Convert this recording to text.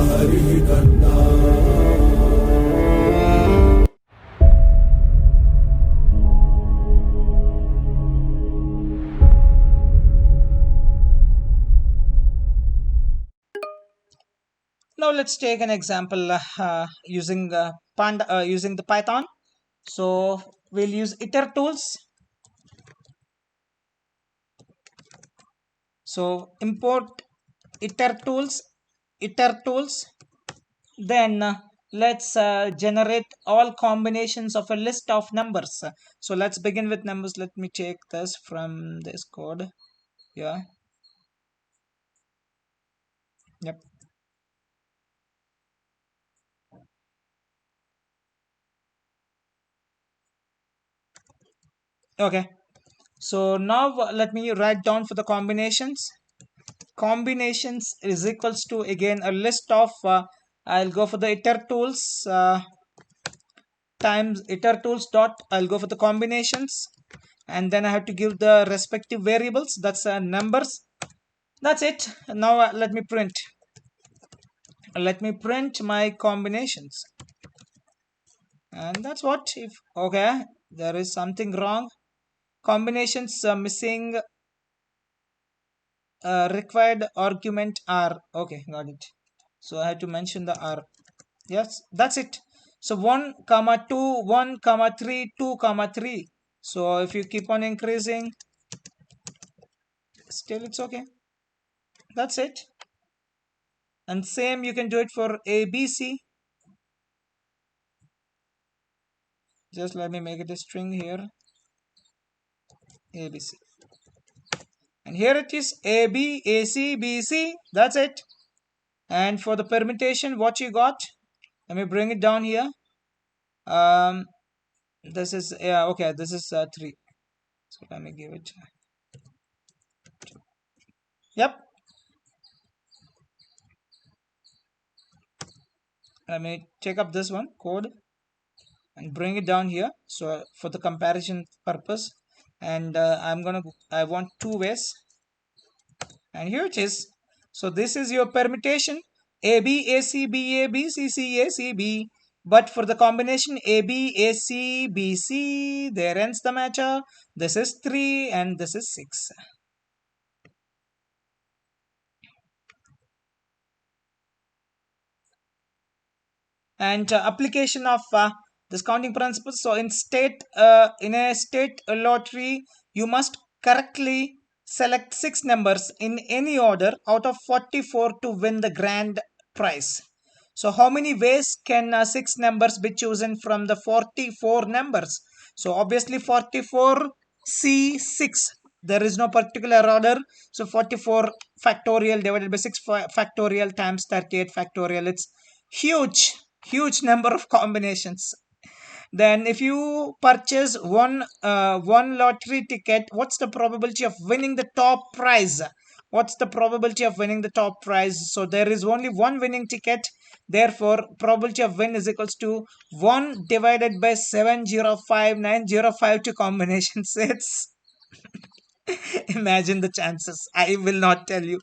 हरि करना। Now let's take an example using Panda using the Python. So we'll use iter tools. So import iter tools, iter tools. Then let's generate all combinations of a list of numbers. So let's begin with numbers. Let me take this from this code. Yeah. Yep. Okay. So now let me write down for the combinations. Combinations is equals to again a list of I'll go for the iter tools times iter tools dot I'll go for the combinations, and then I have to give the respective variables, that's numbers. That's it. Now let me print my combinations, and that's what. If okay, there is something wrong. Combinations missing required argument r. Okay, got it. So I have to mention the r. Yes, that's it. So 1 comma 2, 1 comma 3, 2 comma 3. So if you keep on increasing, still it's okay. That's it. And same you can do it for ABC. Just let me make it a string here. ABC. And here it is AB, AC, BC. That's it. And for the permutation, what you got? Let me bring it down here. This is, yeah, okay, this is 3. So let me give it. Yep. Let me take up this one code and bring it down here. So for the comparison purpose, and I want 2 ways, and here it is. So this is your permutation AB, AC, BA, BC, CA, CB. But for the combination AB, AC, BC, there ends the matcher. This is 3 and this is 6. And application of this counting principle. So in a state lottery, you must correctly select 6 numbers in any order out of 44 to win the grand prize. So how many ways can 6 numbers be chosen from the 44 numbers? So obviously 44 C6. There is no particular order. So 44 factorial divided by 6 factorial times 38 factorial. It's huge number of combinations. Then if you purchase one lottery ticket, what's the probability of winning the top prize? What's the probability of winning the top prize? So there is only one winning ticket, therefore probability of win is equals to 1 divided by 705,905 combinations. It's imagine the chances. I will not tell you.